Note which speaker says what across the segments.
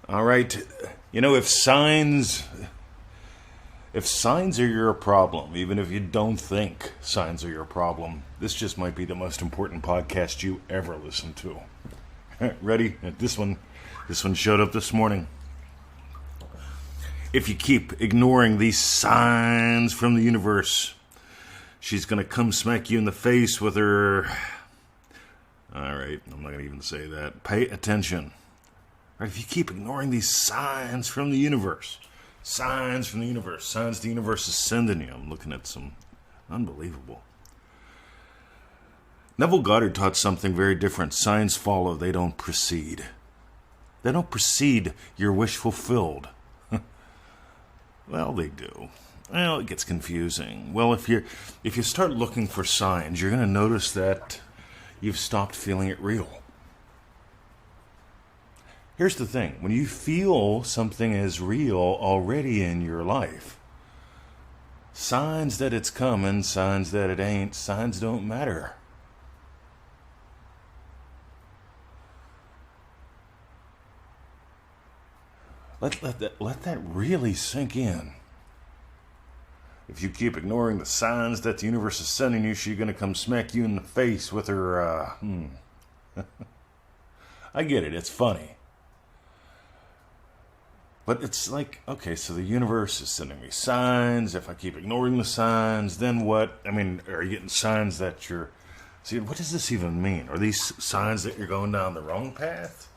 Speaker 1: All right. If signs are your problem, even if you don't think signs are your problem, this just might be the most important podcast you ever listen to. Ready? This one showed up this morning. If you keep ignoring these signs from the universe, she's going to come smack you in the face with her... All right, I'm not going to even say that. Pay attention. Right, if you keep ignoring these signs from the universe, signs the universe is sending you. I'm looking at some unbelievable. Neville Goddard taught something very different. Signs follow, they don't precede. They don't precede your wish fulfilled. Well, they do. Well, it gets confusing. Well, if you start looking for signs, you're going to notice that you've stopped feeling it real. Here's the thing. When you feel something is real already in your life, signs that it's coming, signs that it ain't, signs don't matter. Let that really sink in. If you keep ignoring the signs that the universe is sending you, she's going to come smack you in the face with her, I get it, it's funny. But it's like, okay, so the universe is sending me signs. If I keep ignoring the signs, then what? I mean, are you getting signs that you're... See, what does this even mean? Are these signs that you're going down the wrong path?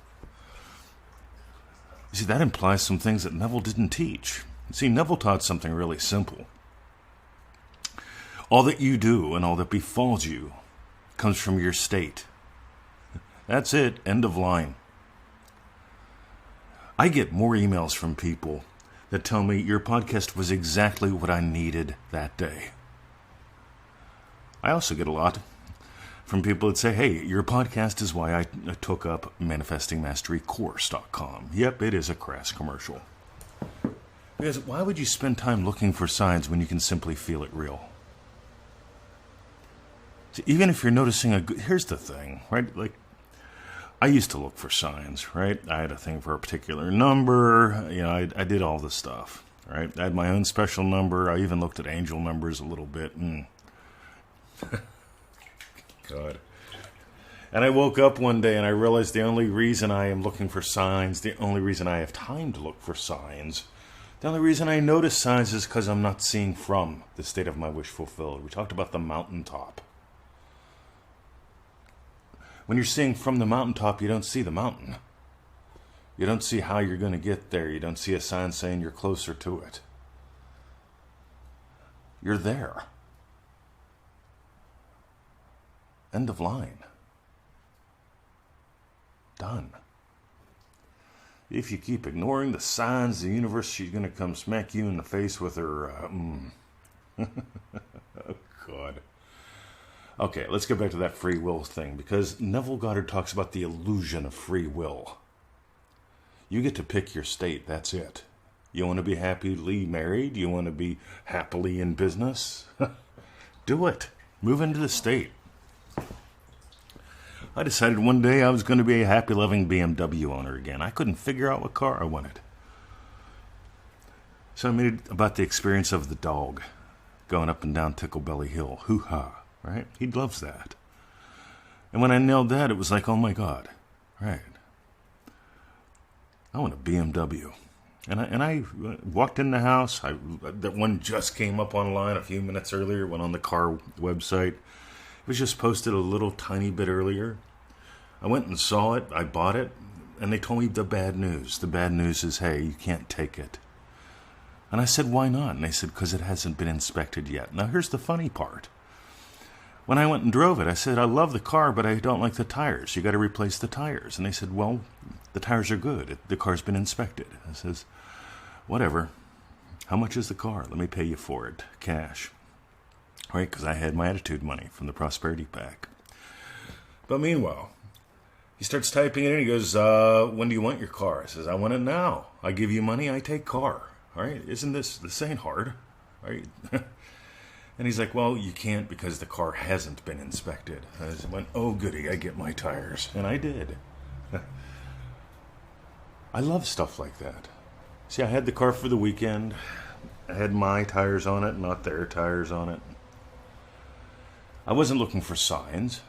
Speaker 1: You see, that implies some things that Neville didn't teach. See, Neville taught something really simple. All that you do and all that befalls you comes from your state. That's it. End of line. I get more emails from people that tell me your podcast was exactly what I needed that day. I also get a lot from people that say, hey, your podcast is why I took up manifestingmasterycourse.com. Yep, it is a crass commercial. Because why would you spend time looking for signs when you can simply feel it real? See, even if you're noticing here's the thing, right? Like, I used to look for signs, right? I had a thing for a particular number. I did all this stuff, right? I had my own special number. I even looked at angel numbers a little bit. God. And I woke up one day and I realized the only reason I am looking for signs, the only reason I have time to look for signs, the only reason I notice signs is because I'm not seeing from the state of my wish fulfilled. We talked about the mountaintop. When you're seeing from the mountaintop, you don't see the mountain. You don't see how you're going to get there. You don't see a sign saying you're closer to it. You're there. End of line. Done. If you keep ignoring the signs of the universe, she's going to come smack you in the face with her... Oh, God. Okay, let's get back to that free will thing, because Neville Goddard talks about the illusion of free will. You get to pick your state, that's it. You want to be happily married? You want to be happily in business? Do it. Move into the state. I decided one day I was going to be a happy, loving BMW owner again. I couldn't figure out what car I wanted. So I made it about the experience of the dog going up and down Ticklebelly Hill. Hoo-ha. Right? He loves that. And when I nailed that, it was like, oh my God. Right. I want a BMW. And I walked in the house. That one just came up online a few minutes earlier. Went on the car website. It was just posted a little tiny bit earlier. I went and saw it. I bought it. And they told me the bad news. The bad news is, hey, you can't take it. And I said, why not? And they said, because it hasn't been inspected yet. Now, here's the funny part. When I went and drove it, I said, I love the car, but I don't like the tires. You got to replace the tires. And they said, well, the tires are good. The car's been inspected. I says, whatever. How much is the car? Let me pay you for it. Cash. Right? Because I had my attitude money from the Prosperity Pack. But meanwhile, he starts typing it in. He goes, when do you want your car? I says, I want it now. I give you money, I take car. All right? This ain't hard. Right? And he's like, well, you can't because the car hasn't been inspected. I went, oh, goody, I get my tires. And I did. I love stuff like that. See, I had the car for the weekend. I had my tires on it, not their tires on it. I wasn't looking for signs.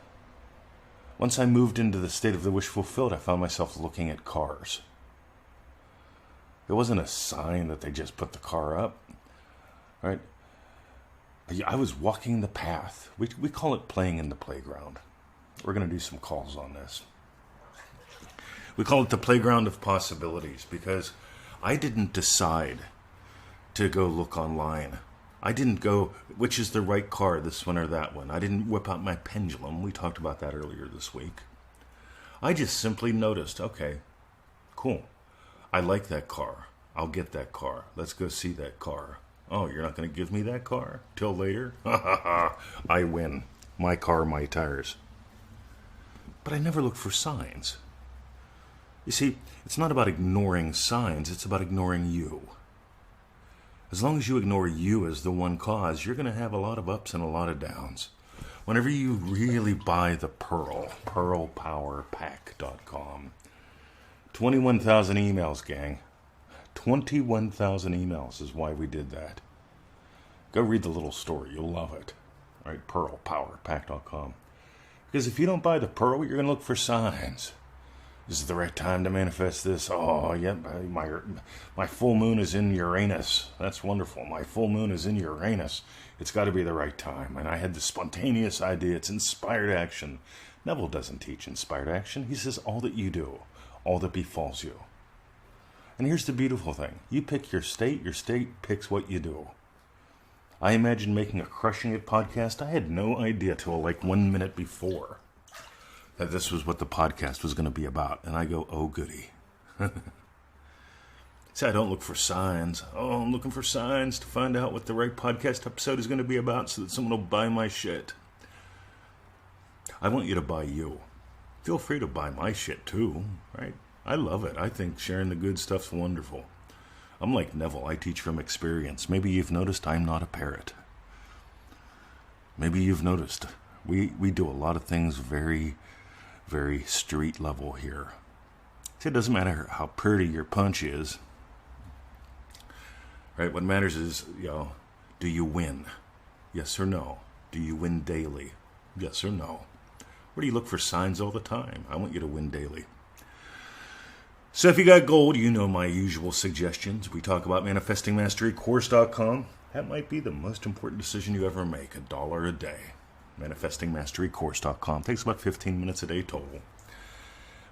Speaker 1: Once I moved into the state of the wish fulfilled, I found myself looking at cars. There wasn't a sign that they just put the car up, right? I was walking the path. We call it playing in the playground. We're going to do some calls on this. We call it the playground of possibilities because I didn't decide to go look online. I didn't go, which is the right car, this one or that one. I didn't whip out my pendulum. We talked about that earlier this week. I just simply noticed, okay, cool. I like that car. I'll get that car. Let's go see that car. Oh, you're not going to give me that car? Till later? Ha ha ha. I win. My car, my tires. But I never looked for signs. You see, it's not about ignoring signs. It's about ignoring you. As long as you ignore you as the one cause, you're going to have a lot of ups and a lot of downs. Whenever you really buy the Pearl, pearlpowerpack.com, 21,000 emails, gang. 21,000 emails is why we did that. Go read the little story. You'll love it. All right, pearlpowerpack.com. Because if you don't buy the Pearl, you're going to look for signs. This is the right time to manifest this. Oh, yeah, my full moon is in Uranus. That's wonderful. My full moon is in Uranus. It's got to be the right time. And I had this spontaneous idea. It's inspired action. Neville doesn't teach inspired action. He says all that you do, all that befalls you. And here's the beautiful thing. You pick your state picks what you do. I imagined making a Crushing It podcast. I had no idea till like 1 minute before that this was what the podcast was going to be about. And I go, oh, goody. See, I don't look for signs. Oh, I'm looking for signs to find out what the right podcast episode is going to be about so that someone will buy my shit. I want you to buy you. Feel free to buy my shit too, right? I love it. I think sharing the good stuff's wonderful. I'm like Neville. I teach from experience. Maybe you've noticed I'm not a parrot. Maybe you've noticed. We do a lot of things very, very street level here. See, it doesn't matter how pretty your punch is. Right? What matters is, do you win? Yes or no? Do you win daily? Yes or no? Or do you look for signs all the time? I want you to win daily. So if you got gold, you know my usual suggestions. We talk about manifestingmasterycourse.com. That might be the most important decision you ever make, $1 a day. Manifestingmasterycourse.com. Takes about 15 minutes a day total.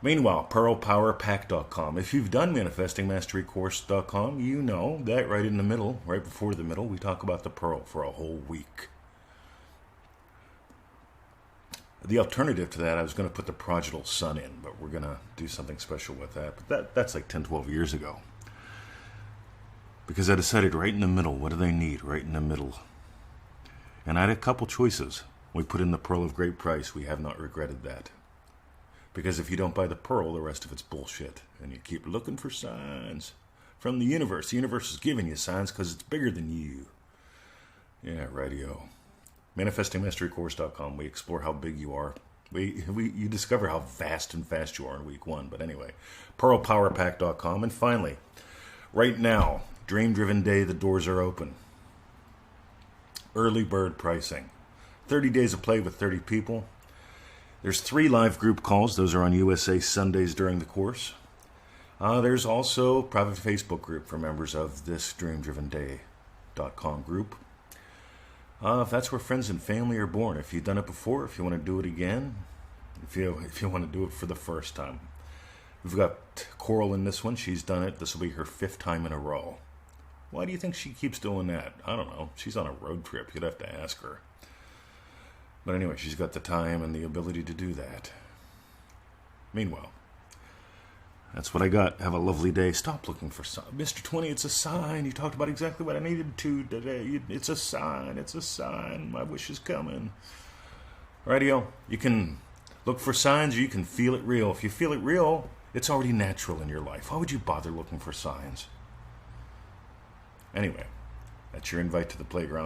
Speaker 1: Meanwhile, pearlpowerpack.com. If you've done manifestingmasterycourse.com, you know that right in the middle, right before the middle, we talk about the Pearl for a whole week. The alternative to that, I was going to put the prodigal son in, but we're going to do something special with that. But that's like 10, 12 years ago. Because I decided right in the middle, what do they need right in the middle? And I had a couple choices. We put in the Pearl of Great Price. We have not regretted that. Because if you don't buy the Pearl, the rest of it's bullshit. And you keep looking for signs from the universe. The universe is giving you signs because it's bigger than you. Yeah, radio. ManifestingMasteryCourse.com. We explore how big you are. You discover how vast and fast you are in week 1. But anyway, PearlPowerPack.com. And finally, right now, Dream Driven Day, the doors are open. Early bird pricing. 30 days of play with 30 people. There's 3 live group calls. Those are on USA Sundays during the course. There's also a private Facebook group for members of this DreamDrivenDay.com group. If that's where friends and family are born. If you've done it before, if you want to do it again, if you want to do it for the first time. We've got Coral in this one. She's done it. This will be her 5th time in a row. Why do you think she keeps doing that? I don't know. She's on a road trip. You'd have to ask her. But anyway, she's got the time and the ability to do that. Meanwhile, that's what I got. Have a lovely day. Stop looking for signs. Mr. 20, it's a sign. You talked about exactly what I needed to today. It's a sign. It's a sign. My wish is coming. Radio, you can look for signs or you can feel it real. If you feel it real, it's already natural in your life. Why would you bother looking for signs? Anyway, that's your invite to the playground.